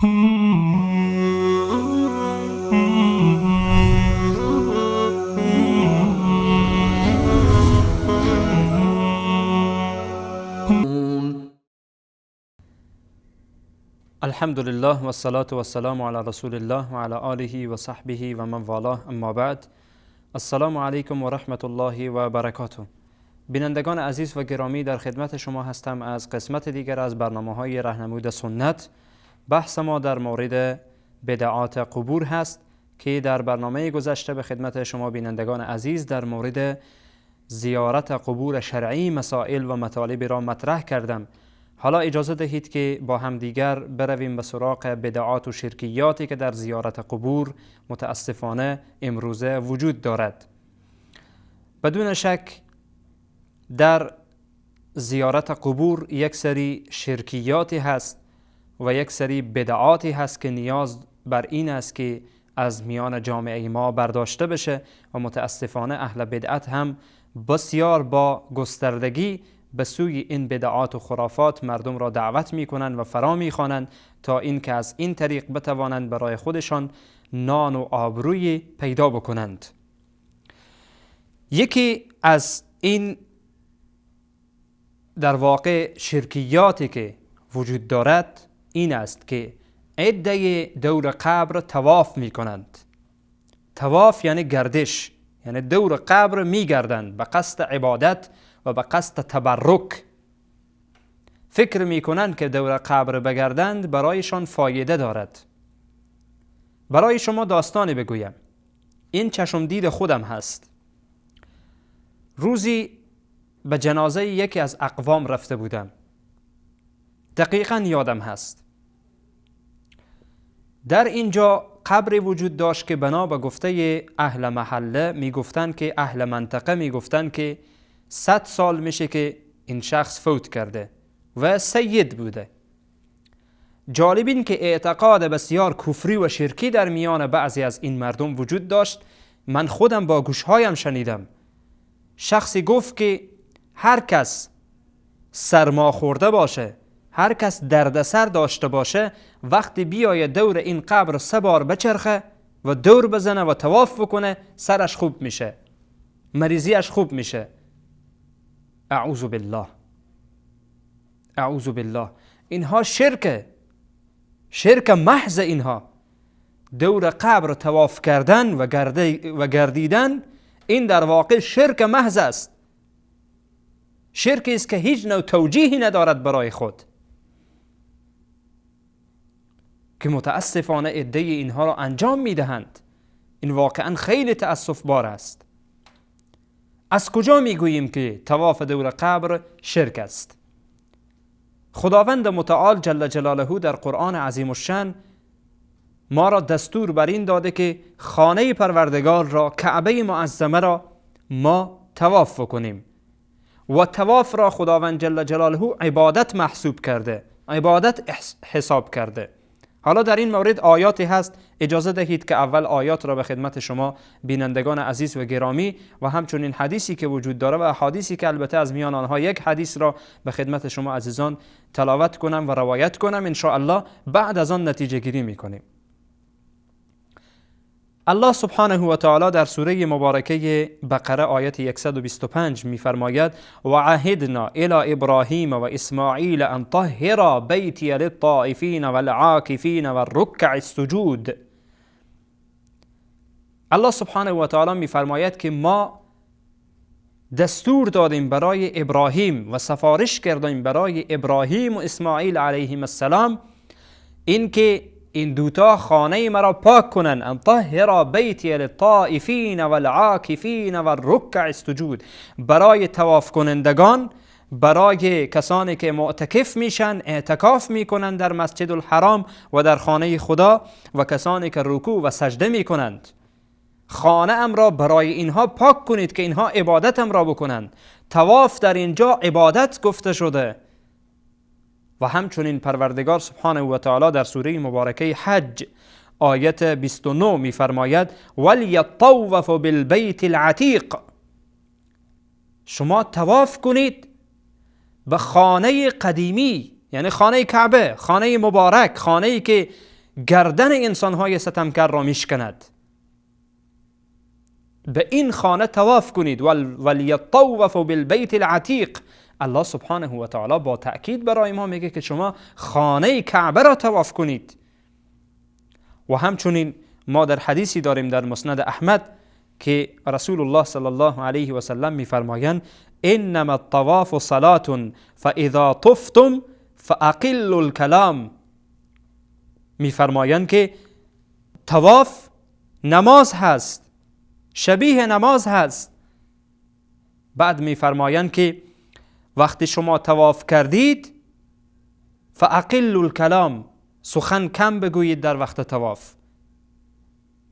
الحمد لله و الصلاة و السلام علی رسول الله و علی آله و صحبه و من والاه، اما بعد. السلام علیکم و رحمت الله و برکاته. بینندگان عزیز و گرامی، در خدمت شما هستم از قسمت دیگر از برنامه‌های راهنمود سنت. بحث ما در مورد بدعات قبور هست که در برنامه گذشته به خدمت شما بینندگان عزیز در مورد زیارت قبور شرعی مسائل و مطالب را مطرح کردم. حالا اجازه دهید که با هم دیگر برویم به سراغ بدعات و شرکیاتی که در زیارت قبور متاسفانه امروزه وجود دارد. بدون شک در زیارت قبور یک سری شرکیاتی هست و یک سری بدعاتی هست که نیاز بر این است که از میان جامعه ما برداشته بشه و متاسفانه اهل بدعت هم بسیار با گستردگی به سوی این بدعات و خرافات مردم را دعوت می کنند و فرا می خوانند تا اینکه از این طریق بتوانند برای خودشان نان و آبروی پیدا بکنند. یکی از این در واقع شرکیاتی که وجود دارد این است که عده دور قبر طواف می کنند. طواف یعنی گردش، یعنی دور قبر می گردند به قصد عبادت و به قصد تبرک. فکر می کنند که دور قبر بگردند برایشان فایده دارد. برای شما داستانی بگویم، این چشم دید خودم هست. روزی به جنازه یکی از اقوام رفته بودم، دقیقا یادم هست. در اینجا قبری وجود داشت که بنا به گفته اهل محله می گفتند که اهل منطقه می گفتند که 100 سال میشه که این شخص فوت کرده و سید بوده. جالب این که اعتقاد بسیار کفری و شرکی در میان بعضی از این مردم وجود داشت. من خودم با گوشهایم شنیدم. شخصی گفت که هر کس سرما خورده باشه، هر کس دردسر داشته باشه، وقتی بیاید دور این قبر 3 بار بچرخه و دور بزنه و طواف بکنه، سرش خوب میشه، مریضیش خوب میشه. اعوذ بالله، اعوذ بالله. اینها شرک محض. اینها دور قبر طواف کردن و گردیدن، این در واقع شرک محض است. شرکی است که هیچ نوع توجیهی ندارد برای خود، که متاسفانه عده اینها را انجام میدهند. این واقعا خیلی تأسف بار است. از کجا میگوییم که طواف دور قبر شرک است؟ خداوند متعال جل جلاله در قرآن عظیم الشان ما را دستور بر این داده که خانه پروردگار را، کعبه معظمه را ما طواف کنیم و طواف را خداوند جل جلاله عبادت محسوب کرده، عبادت حساب کرده. حالا در این مورد آیاتی هست، اجازه دهید که اول آیات را به خدمت شما بینندگان عزیز و گرامی و همچنین حدیثی که وجود داره و احادیثی که البته از میان آنها یک حدیث را به خدمت شما عزیزان تلاوت کنم و روایت کنم. ان شاء الله بعد از آن نتیجه گیری میکنیم. الله سبحانه و تعالی در سوره مبارکه بقره آیت 125 میفرماید: و عهدنا الی ابراهیم و اسماعیل ان طهرا بیتی للطائفین والعاکفین والرکع السجود. الله سبحانه و تعالی میفرماید که ما دستور دادیم برای ابراهیم و سفارش کردیم برای ابراهیم و اسماعیل علیهم السلام این که این دوتا خانه مرا پاک کنن. ان طهر بیتی للطائفین والعاکفین والرکع السجود، برای طواف کنندگان، برای کسانی که معتکف میشن، اعتکاف میکنن در مسجد الحرام و در خانه خدا، و کسانی که رکوع و سجده میکنند. خانه ام را برای اینها پاک کنید که اینها عبادت ام را بکنند. طواف در اینجا عبادت گفته شده. و همچنین پروردگار سبحانه و تعالی در سوره مبارکه حج آیت 29 میفرماید: ولیطوف بالبیت العتیق، شما طواف کنید به خانه قدیمی، یعنی خانه کعبه، خانه مبارک، خانه‌ای که گردن انسان‌های ستمکار را میشکند. به این خانه طواف کنید. ولیطوفوا بالبیت العتیق. الله سبحانه و تعالی با تأکید برای ما میگه که شما خانه کعبه را طواف کنید. و همچنین ما در حدیثی داریم در مسند احمد که رسول الله صلی الله علیه و سلم میفرمایند انما الطواف صلاة فاذا طفتم فاقلوا الكلام. میفرمایند که طواف نماز هست، شبیه نماز هست. بعد میفرمایند که وقتی شما طواف کردید فاقلوا الكلام، سخن کم بگویید در وقت طواف.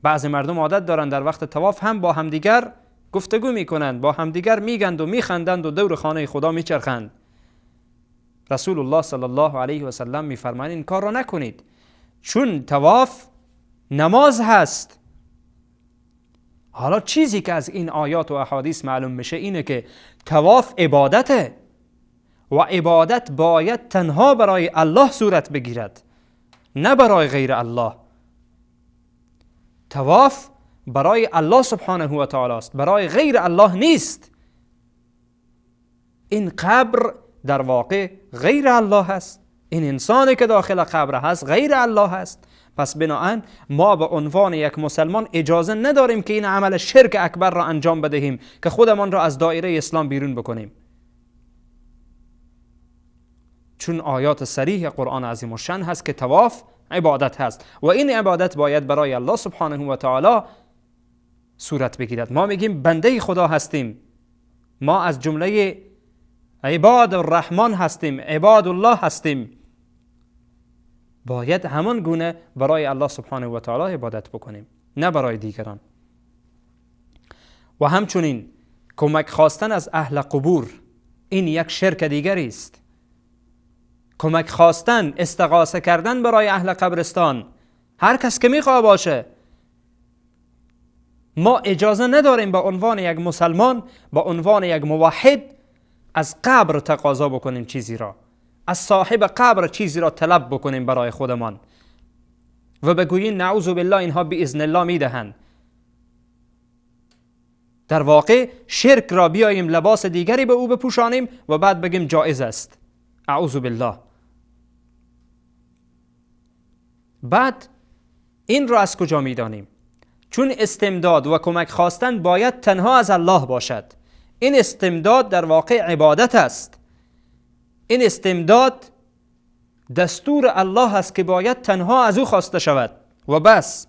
بعضی مردم عادت دارند در وقت طواف هم با همدیگر گفتگو میکنند، با همدیگر میگند و میخندند و دور خانه خدا میچرخند. رسول الله صلی الله علیه و سلم میفرمایند این کار را نکنید، چون طواف نماز هست. حالا چیزی که از این آیات و احادیث معلوم میشه اینه که طواف عبادته و عبادت باید تنها برای الله صورت بگیرد، نه برای غیر الله. طواف برای الله سبحانه و تعالی است، برای غیر الله نیست. این قبر در واقع غیر الله است، این انسانی که داخل قبر هست غیر الله هست. پس بناهن ما به عنوان یک مسلمان اجازه نداریم که این عمل شرک اکبر را انجام بدهیم که خودمان را از دایره اسلام بیرون بکنیم، چون آیات صریح قرآن عظیم الشأن هست که طواف عبادت هست و این عبادت باید برای الله سبحانه و تعالی صورت بگیرد. ما میگیم بنده خدا هستیم، ما از جمله عباد الرحمن هستیم، عباد الله هستیم، باید همان گونه برای الله سبحانه و تعالی عبادت بکنیم، نه برای دیگران. و همچنین کمک خواستن از اهل قبور، این یک شرک دیگری است. کمک خواستن، استغاثه کردن برای اهل قبرستان، هر کس که میخواه باشه. ما اجازه نداریم به عنوان یک مسلمان، به عنوان یک موحد از قبر تقاضا بکنیم چیزی را، از صاحب قبر چیزی را طلب بکنیم برای خودمان و بگوییم نعوذ بالله اینها باذن الله میدهند. در واقع شرک را بیاییم لباس دیگری به او بپوشانیم و بعد بگیم جایز است. اعوذ بالله. بعد این را از کجا میدانیم؟ چون استمداد و کمک خواستن باید تنها از الله باشد. این استمداد در واقع عبادت است. این استمداد دستور الله است که باید تنها از او خواسته شود و بس.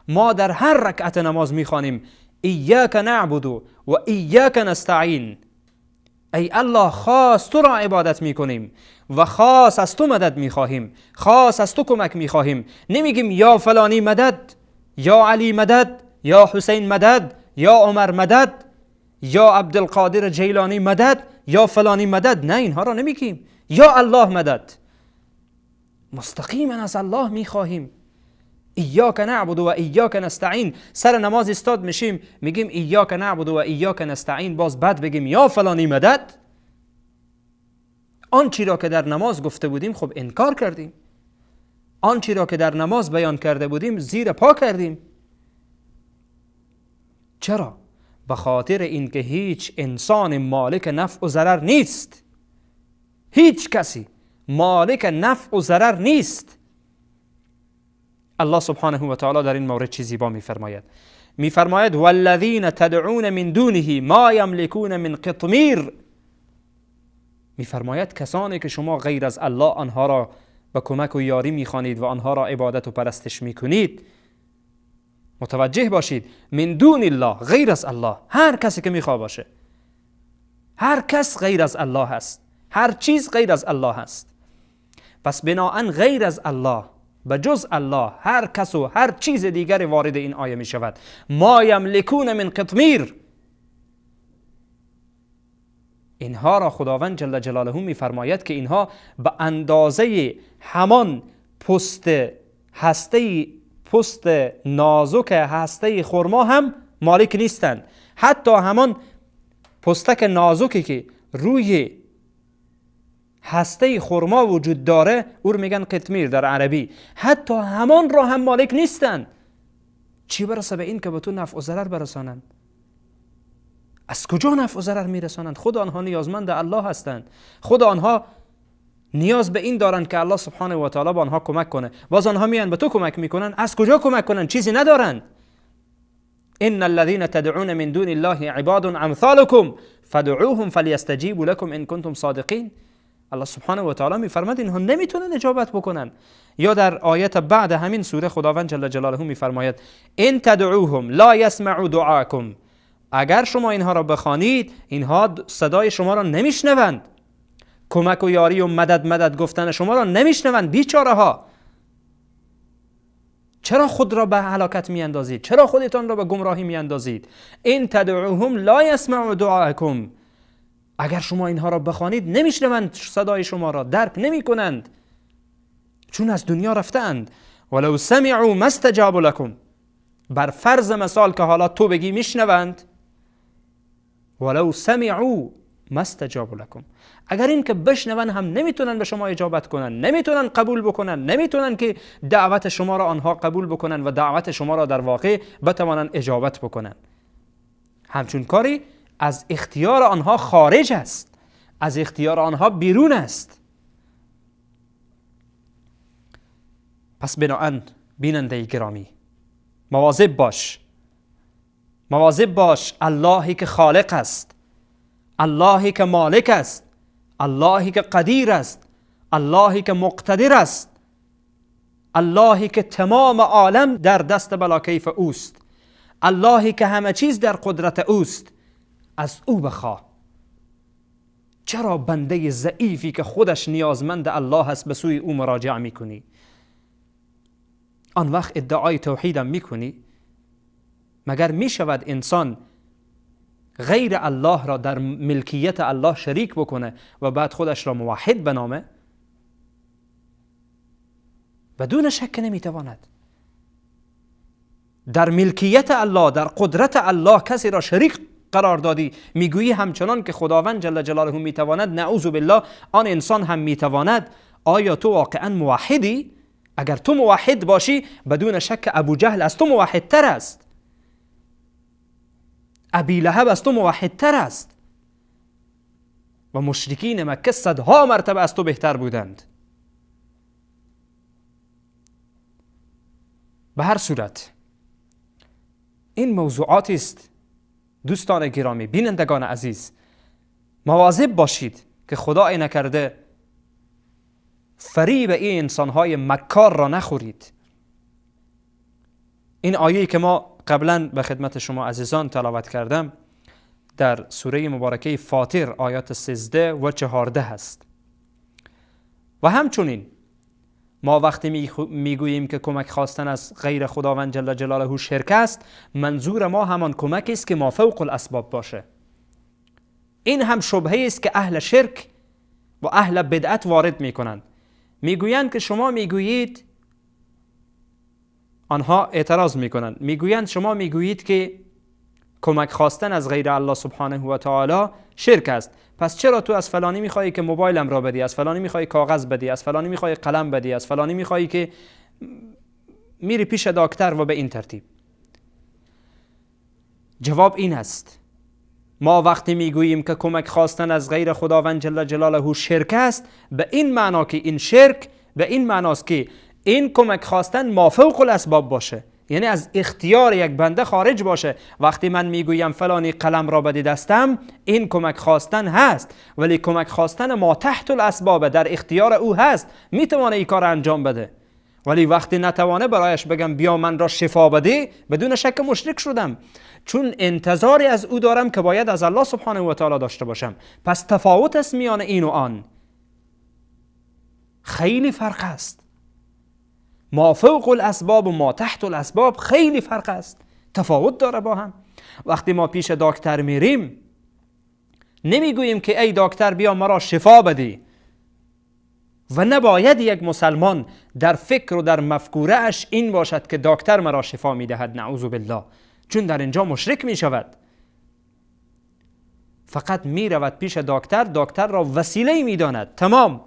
ما در هر رکعت نماز میخوانیم ایاک نعبد و ایاک نستعین. ای الله، خاص تو را عبادت میکنیم و خاص از تو مدد میخواهیم، خاص از تو کمک میخواهیم. نمیگیم یا فلانی مدد، یا علی مدد، یا حسین مدد، یا عمر مدد، یا عبدالقادر جیلانی مدد، یا فلانی مدد. نه، اینها را نمیگیم. یا الله مدد، مستقیما از الله میخواهیم. ایاک نعبد و ایاک نستعین. سر نماز استاد میشیم میگیم ایاک نعبد و ایاک نستعین، باز بعد بگیم یا فلانی مدد. آنچی را که در نماز گفته بودیم خب انکار کردیم، آنچی را که در نماز بیان کرده بودیم زیر پا کردیم. چرا؟ به خاطر اینکه هیچ انسان مالک نفع و ضرر نیست. هیچ کسی مالک نفع و ضرر نیست. الله سبحانه و تعالی در این مورد چه زیبا میفرماید والذین تدعون من دونه ما یملکون من قطمیر. میفرماید کسانی که شما غیر از الله آنها را به کمک و یاری میخوانید و آنها را عبادت و پرستش میکنید، متوجه باشید من دون الله، غیر از الله. هر کسی که میخواد باشه، هر کس غیر از الله هست، هر چیز غیر از الله هست. پس بناهن غیر از الله، به جز الله، هر کس و هر چیز دیگری وارد این آیه می شود. ما یملکون من قطمیر. اینها را خداوند جل جلاله می فرماید که اینها به اندازه همان پوست نازک هسته خرما هم مالک نیستند. حتی همان پوستک نازکی که روی هسته خرما وجود داره، او رو میگن قطمیر در عربی، حتی همان را هم مالک نیستن، چی برسه به این که به تو نفع و ضرر برسانند؟ از کجا نفع و ضرر میرسانند؟ خود آنها نیازمند الله هستند، خود آنها نیاز به این دارند که الله سبحانه و تعالی به آنها کمک کنه. باز آنها میان به تو کمک میکنن، از کجا کمک کنن؟ چیزی ندارند. ان الذين تدعون من دون الله عباد امثالكم فدعوهم فليستجيبوا لكم ان كنتم صادقين. الله سبحانه و تعالی میفرماد اینها نمیتونن اجابت بکنن. یا در آیت بعد همین سوره خداوند جل جلاله میفرماید ان تدعوهم لا يسمعوا دعاءكم، اگر شما اینها را بخوانید اینها صدای شما را نمیشنوند، کمک و یاری و مدد گفتن شما را نمیشنوند. بیچاره ها، چرا خود را به هلاکت میاندازید؟ چرا خودتان را به گمراهی میاندازید؟ ان تدعوهم لا يسمعوا دعاءكم، اگر شما اینها را بخوانید نمیشنوند صدای شما را، درک نمیکنند، چون از دنیا رفتند. ولو سمعوا ما استجابوا لكم، بر فرض مثال که حالا تو بگی میشنوند، ولو سمعوا ما استجابوا لكم، اگر این که بشنون هم نمیتونن به شما اجابت کنن، نمیتونن قبول بکنن، نمیتونن که دعوت شما را آنها قبول بکنن و دعوت شما را در واقع بتوانن اجابت بکنن. همچون کاری از اختیار آنها خارج است، از اختیار آنها بیرون است. پس بناهن بیننده گرامی، مواظب باش، مواظب باش. اللهی که خالق است، اللهی که مالک است، اللهی که قدیر است، اللهی که مقتدر است، اللهی که تمام عالم در دست بلاکیف اوست، اللهی که همه چیز در قدرت اوست، از او بخواه. چرا بنده ضعیفی که خودش نیازمند الله است به سوی او مراجعه میکنی؟ آن وقت ادعای توحیدم میکنی؟ مگر میشود انسان غیر الله را در ملکیت الله شریک بکنه و بعد خودش را موحد بنامه؟ بدون شک نمیتواند. در ملکیت الله، در قدرت الله کسی را شریک قرار دادی، میگویی همچنان که خداوند جل جلاله میتواند، نعوذ بالله آن انسان هم میتواند. آیا تو واقعا موحدی؟ اگر تو موحد باشی بدون شک ابو جهل از تو موحدتر است، ابی لهب از تو موحدتر است و مشرکین مکه صدها مرتبه از تو بهتر بودند. به هر صورت این موضوعاتی است دوستان گرامی، بینندگان عزیز، مواظب باشید که خدای نکرده فریب این انسانهای مکار را نخورید. این آیه‌ای که ما قبلا به خدمت شما عزیزان تلاوت کردم در سوره مبارکه فاطر آیات 13 و 14 هست. و همچنین ما وقتی میگوییم که کمک خواستن از غیر خداوند جل جلاله شرک است، منظور ما همان کمک است که ما فوق الاسباب باشه. این هم شبهه است که اهل شرک و اهل بدعت وارد میکنند. میگویند که شما میگویید، آنها اعتراض میکنند، میگویند شما میگویید که کمک خواستن از غیر الله سبحانه و تعالی شرک است، پس چرا تو از فلانی میخوایی که موبایلم را بدی، از فلانی میخوایی کاغذ بدی، از فلانی میخوایی قلم بدی، از فلانی میخوایی که میری پیش دکتر و به این ترتیب؟ جواب این است: ما وقتی میگوییم که کمک خواستن از غیر خداوند جل جلاله شرک است، به این معنا که این شرک به این معناست که این کمک خواستن مافوق الاسباب باشه، یعنی از اختیار یک بنده خارج باشه. وقتی من میگویم فلانی قلم را بده دستم، این کمک خواستن هست، ولی کمک خواستن ما تحت الاسباب، در اختیار او هست، میتونه این کار انجام بده. ولی وقتی نتوانه برایش بگم بیا من را شفا بده، بدون شک مشرک شدم، چون انتظاری از او دارم که باید از الله سبحانه و تعالی داشته باشم. پس تفاوت است میان این و آن، خیلی فرق است. ما فوق الاسباب و ما تحت الاسباب خیلی فرق است، تفاوت داره با هم. وقتی ما پیش دکتر میریم نمیگوییم که ای دکتر بیا مرا شفا بدی، و نباید یک مسلمان در فکر و در مفکوره اش این باشد که دکتر مرا شفا میدهد، نعوذ بالله، چون در اینجا مشرک میشود. فقط میرود پیش دکتر را وسیله میداند، تمام.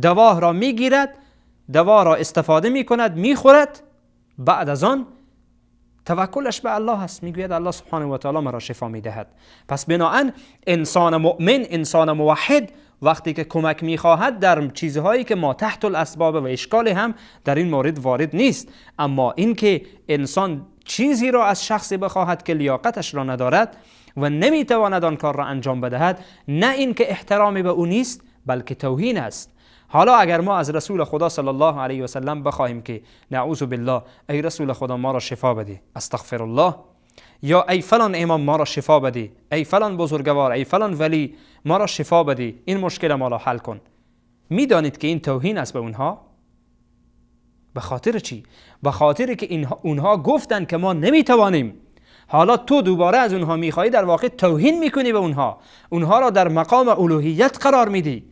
دوا را میگیرد، دوا را استفاده میکند، میخورد، بعد از آن توکلش به الله است، میگوید الله سبحانه و تعالی مرا شفا میدهد. پس بناهن انسان مؤمن، انسان موحد وقتی که کمک میخواهد در چیزهایی که ما تحت الاسباب و اشکال هم در این مورد وارد نیست، اما اینکه انسان چیزی را از شخصی بخواهد که لیاقتش را ندارد و نمیتواند آن کار را انجام بدهد، نه اینکه احترامی به او نیست بلکه توهین است. حالا اگر ما از رسول خدا صلی الله علیه و سلم بخواهیم که نعوذ بالله ای رسول خدا ما را شفا بده، استغفر الله، یا ای فلان امام ما را شفا بده، ای فلان بزرگوار، ای فلان ولی ما را شفا بده، این مشکل ما را حل کن، میدانید که این توهین است به اونها؟ به خاطر چی؟ به خاطر که اونها گفتن که ما نمیتوانیم. حالا تو دوباره از اونها میخوایی، در واقع توهین میکنی به اونها را در مقام الوهیت قرار میدی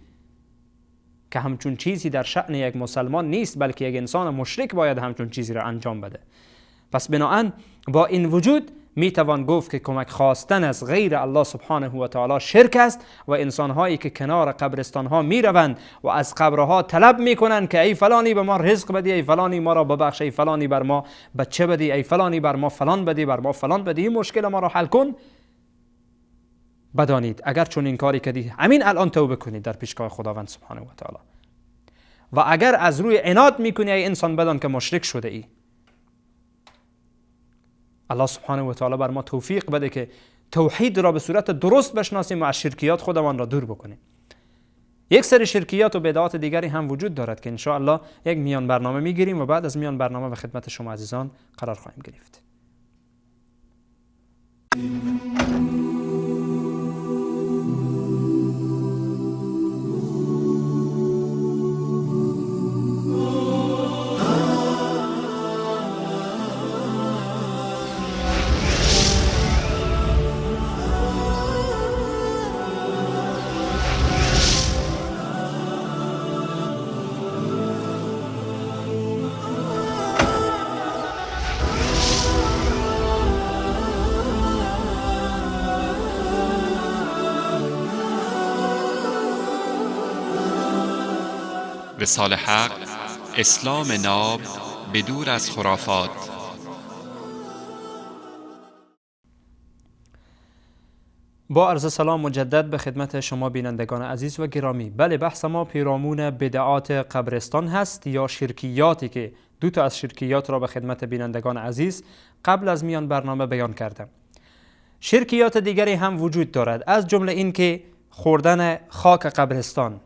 که همچون چیزی در شأن یک مسلمان نیست، بلکه یک انسان مشرک باید همچون چیزی را انجام بده. پس بناهن با این وجود میتوان گفت که کمک خواستن از غیر الله سبحانه و تعالی شرک است و انسانهایی که کنار قبرستانها میروند و از قبرها طلب میکنند که ای فلانی به ما رزق بدی، ای فلانی ما را ببخش، ای فلانی بر ما بچه بدی، ای فلانی بر ما فلان بدی، بر ما فلان بدی، این مشکل ما را حل کن، بدانید اگر چون این کاری کردی همین الان توبه کنید در پیشگاه خداوند سبحانه و تعالی. و اگر از روی عناد میکنی ای انسان، بدان که مشرک شده ای. الله سبحانه و تعالی بر ما توفیق بده که توحید را به صورت درست بشناسیم و از شرکیات خودمان را دور بکنیم. یک سری شرکیات و بدعات دیگری هم وجود دارد که ان شاء الله یک میان برنامه میگیریم و بعد از میان برنامه به خدمت شما عزیزان قرار خواهیم گرفت. رسال حق، اسلام ناب به دور از خرافات. با عرض سلام مجدد به خدمت شما بینندگان عزیز و گرامی. بله، بحث ما پیرامون بدعات قبرستان هست یا شرکیاتی که دو تا از شرکیات را به خدمت بینندگان عزیز قبل از میان برنامه بیان کردم. شرکیات دیگری هم وجود دارد، از جمله این که خوردن خاک قبرستان،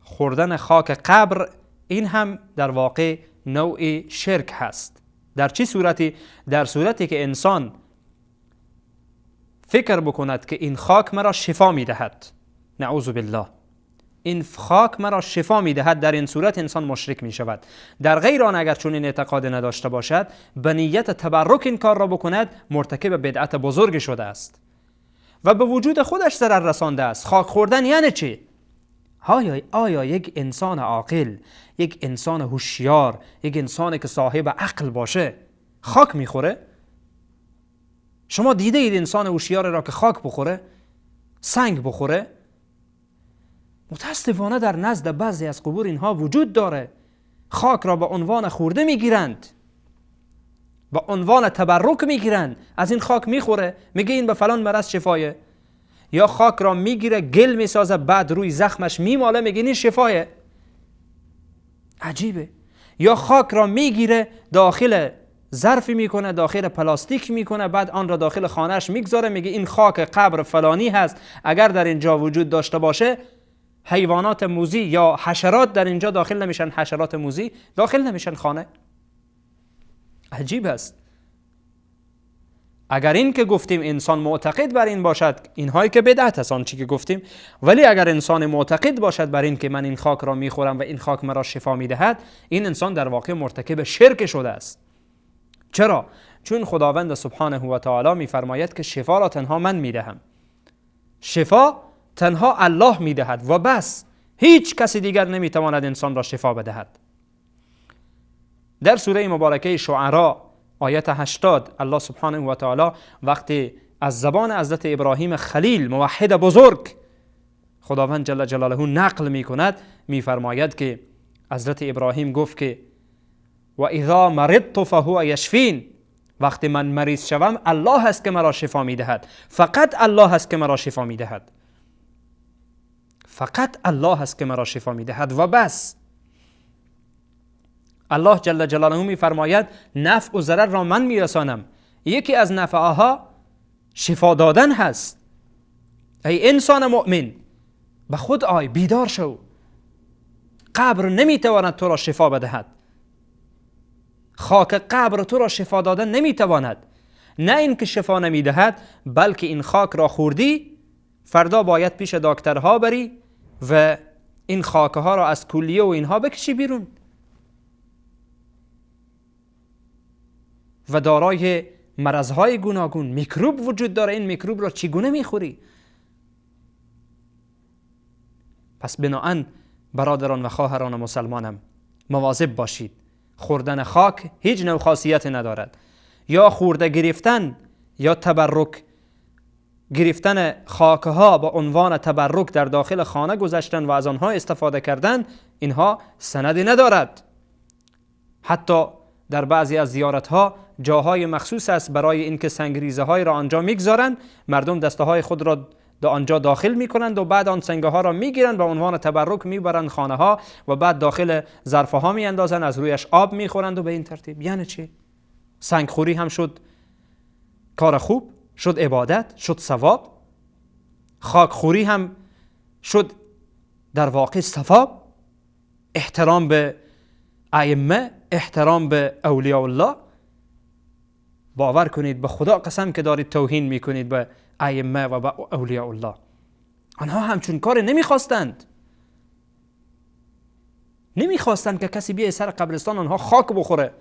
خوردن خاک قبر، این هم در واقع نوع شرک هست. در چه صورتی؟ در صورتی که انسان فکر بکند که این خاک مرا شفا میدهد، نعوذ بالله، این خاک مرا شفا میدهد، در این صورت انسان مشرک می شود. در غیر آن اگر چون این اعتقاد نداشته باشد، به نیت تبرک این کار را بکند، مرتکب بدعت بزرگ شده است و به وجود خودش ضرر رسانده است. خاک خوردن یعنی چی؟ آیا یک انسان عاقل، یک انسان هوشیار، یک انسانی که صاحب عقل باشه خاک میخوره؟ شما دیده اید انسان هوشیار را که خاک بخوره، سنگ بخوره؟ متاسفانه در نزد بعضی از قبور اینها وجود داره. خاک را به عنوان خورده میگیرند، به عنوان تبرک میگیرند، از این خاک میخوره، میگه این به فلان مرض شفایه. یا خاک را میگیره گل میسازه، بعد روی زخمش میماله، میگه این شفایه. عجیبه. یا خاک را میگیره داخل ظرفی میکنه، داخل پلاستیک میکنه، بعد آن را داخل خانهش میگذاره، میگه این خاک قبر فلانی هست، اگر در اینجا وجود داشته باشه حیوانات موذی یا حشرات در اینجا داخل نمیشن، حشرات موذی داخل نمیشن خانه. عجیب است. اگر این که گفتیم انسان معتقد بر این باشد، اینهایی که بدعت است آن چی که گفتیم، ولی اگر انسان معتقد باشد بر این که من این خاک را میخورم و این خاک مرا شفا میدهد، این انسان در واقع مرتکب شرک شده است. چرا؟ چون خداوند سبحانه و تعالی میفرماید که شفا را تنها من میدهم، شفا تنها الله میدهد و بس، هیچ کسی دیگر نمیتواند انسان را شفا بدهد. در سوره مبارکه شعراء آیت 80 الله سبحانه و تعالی وقتی از زبان حضرت ابراهیم خلیل موحد بزرگ خداوند جل جلاله نقل می کند، می فرماید که حضرت ابراهیم گفت که و اذا مرضت فهو یشفین، وقتی من مریض شوم الله هست که مرا شفا می دهد. فقط الله هست که مرا شفا می دهد. فقط الله هست که مرا شفا می دهد و بس. الله جل جلاله می فرماید نفع و ضرر را من می رسانم. یکی از نفعها شفا دادن هست. ای انسان مؤمن، به خود آی، بیدار شو. قبر نمی تواند تو را شفا بدهد. خاک قبر تو را شفا دادن نمی تواند. نه اینکه شفا نمی دهد، بلکه این خاک را خوردی، فردا باید پیش دکترها بری و این خاک ها را از کلیه و اینها بکشی بیرون و دارای مرضهای گوناگون میکروب وجود داره. این میکروب را چگونه میخوری؟ پس بناهن برادران و خواهران مسلمانم مواظب باشید. خوردن خاک هیچ نوع خاصیت ندارد. یا خورده گرفتن یا تبرک گرفتن خاکها با عنوان تبرک در داخل خانه گذاشتن و از آنها استفاده کردن، اینها سندی ندارد. حتی در بعضی از زیارتها جاهای مخصوص است برای اینکه سنگریزه های را آنجا میگذارند، مردم دسته های خود را آنجا داخل میکنند و بعد آن سنگ ها را میگیرند به عنوان تبرک میبرند خانه ها و بعد داخل ظرف ها میاندازند، از رویش آب میخورند و به این ترتیب. یعنی چی؟ سنگ خوری هم شد کار خوب، شد عبادت، شد ثواب. خاک خوری هم شد در واقع ثواب. احترام به ائمه، احترام به اولیاء الله. باور کنید به خدا قسم که دارید توهین میکنید به ائمه و به اولیاء الله. آنها همچون کار نمیخواستند که کسی بیای سر قبرستان آنها خاک بخوره.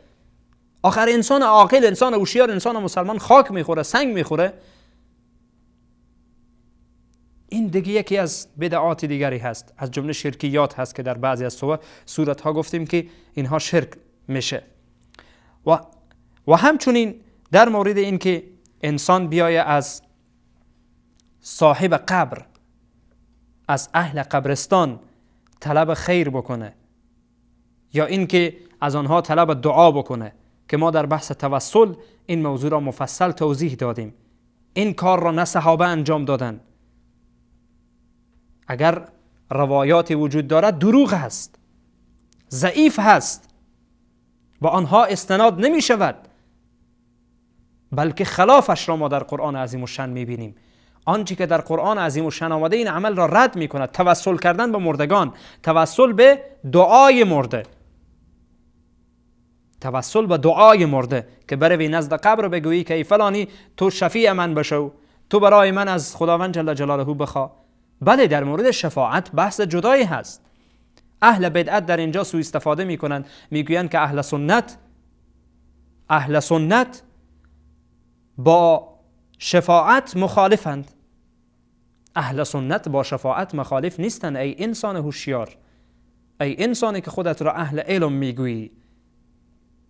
آخر انسان عاقل، انسان هوشیار، انسان مسلمان خاک میخوره، سنگ میخوره. این دیگه یکی از بدعات دیگری هست، از جمله شرکیات هست که در بعضی از صورت ها گفتیم که اینها شرک میشه. و همچنین در مورد این که انسان بیایه از صاحب قبر، از اهل قبرستان طلب خیر بکنه یا این که از آنها طلب دعا بکنه، که ما در بحث توسل این موضوع را مفصل توضیح دادیم. این کار را نه صحابه انجام دادن. اگر روایات وجود دارد دروغ هست، ضعیف هست، با آنها استناد نمی شود، بلکه خلافش را ما در قرآن عظیم الشان می بینیم. آنچه که در قرآن عظیم الشان آمده این عمل را رد می کند. توسل کردن به مردگان، توسل به دعای مرده، توسل به دعای مرده که بروی نزد قبر بگویی که ای فلانی تو شفیع من بشو، تو برای من از خداوند جل جلاله بخوا. بله، در مورد شفاعت بحث جدایی هست. اهل بدعت در اینجا سوء استفاده میکنند، میگویند که اهل سنت با شفاعت مخالفند. اهل سنت با شفاعت مخالف نیستند. ای انسان هوشیار، ای انسانی که خودت را اهل علم میگویی،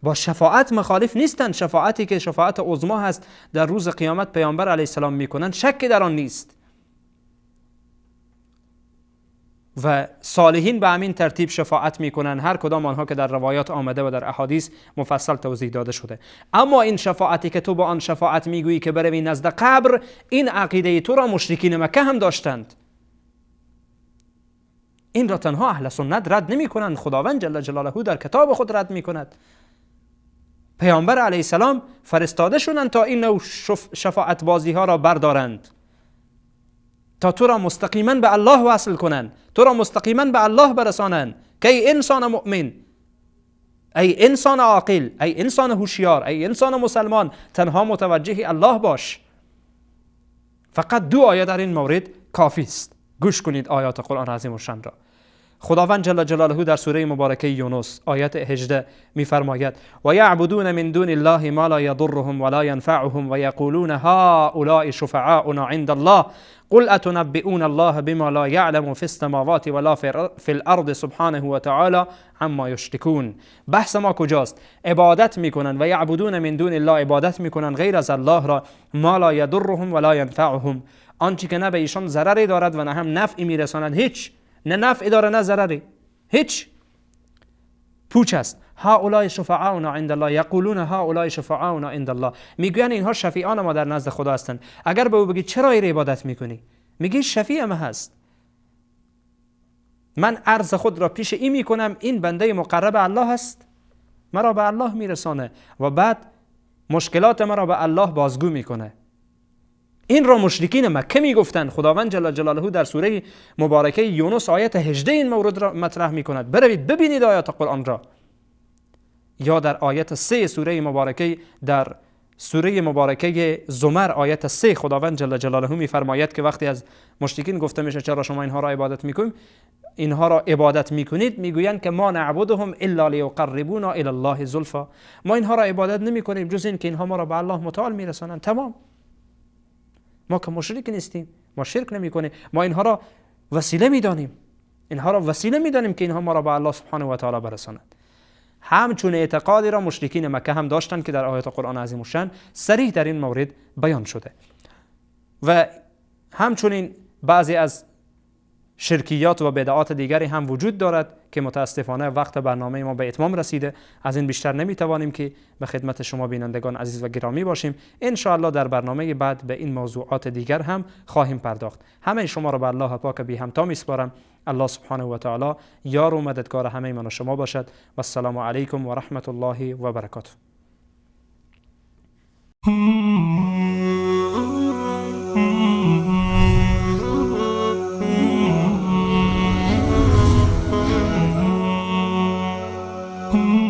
با شفاعت مخالف نیستند. شفاعتی که شفاعت عظما هست در روز قیامت پیامبر علیه السلام میکنند، شک در آن نیست. و صالحین به همین ترتیب شفاعت میکنن، هر کدام آنها که در روایات آمده و در احادیث مفصل توضیح داده شده. اما این شفاعتی که تو با آن شفاعت میگویی که بروی نزد قبر، این عقیده تو را مشرکین مکه هم داشتند. این را تنها اهل سنت رد نمی کنند، خداوند جل جلاله در کتاب خود رد می کند. پیامبر علیه السلام فرستاده شدند تا این نوع شفاعت بازی ها را بردارند، تا تو را مستقیما به الله وصل کنند، تو را مستقیما به الله برسانند که ای انسان مؤمن، ای انسان عاقل، ای انسان هوشیار، ای انسان مسلمان، تنها متوجه الله باش. فقط 2 آیه در این مورد کافی است. گوش کنید آیات قرآن عظیم الشان را. خداوند جل جلاله در سوره مبارکه یونس آیت 18 میفرماید و یعبدون من دون الله ما لا یضرهم ولا ینفعهم و یقولون هؤلاء شفعاؤنا عند الله قل اتنبئون الله بما لا يعلم في السماوات ولا في الارض سبحانه و تعالی عما یشركون. بحث ما کجاست؟ عبادت میکنن و یعبدون من دون الله، عبادت میکنن غیر از الله را، ما لا یضرهم ولا ینفعهم، آنچه که نه به ایشان ضرری دارد و نه هم نفعی میرساند، هیچ، نه نفعی داره نه ضرری، هیچ، پوچ است. هؤلاء شفعاؤنا عند الله، یقولون هؤلاء شفعاؤنا عند الله، میگوین اینها شفیعان ما در نزد خدا هستند. اگر به او بگی چرا این عبادت میکنی، میگی شفیع ما هست، من عرض خود را پیش این میکنم، این بنده مقرب الله هست، مرا به الله میرسانه و بعد مشکلات مرا به الله بازگو میکنه. این را مشرکین مکه میگفتند. خداوند جل جلاله در سوره مبارکه یونس آیت 18 این مورد را مطرح میکند. بروید ببینید آیات قرآن را. یا در آیت 3 سوره مبارکه، در سوره مبارکه زمر آیت 3 خداوند جل جلاله میفرماید که وقتی از مشرکین گفته میشه چرا شما اینها را عبادت میکنید، اینها را عبادت میکنید، میگویند که ما نعبدهم الا لیقربونا الی الله زلفا، ما اینها را عبادت نمیکنیم جز این که اینها ما را به الله متعال میرسانند. تمام، ما که مشرک نیستیم، ما شرک نمیکنیم، ما اینها را وسیله میدانیم، اینها را وسیله میدانیم که اینها ما را به الله سبحانه و تعالی برسانند. همچون اعتقادی را مشرکین مکه هم داشتند که در آیات قرآن عظیم الشان صریح در این مورد بیان شده. و همچنین بعضی از شرکیات و بدعات دیگری هم وجود دارد که متاسفانه وقت برنامه ما به اتمام رسیده. از این بیشتر نمیتوانیم که به خدمت شما بینندگان عزیز و گرامی باشیم. ان شاء الله در برنامه بعد به این موضوعات دیگر هم خواهیم پرداخت. همه شما را به الله پاک بی همتا میسپارم. الله سبحانه و تعالی یار و مددگار همه من و شما باشد. و السلام علیکم و رحمت الله و برکاته. Hmm.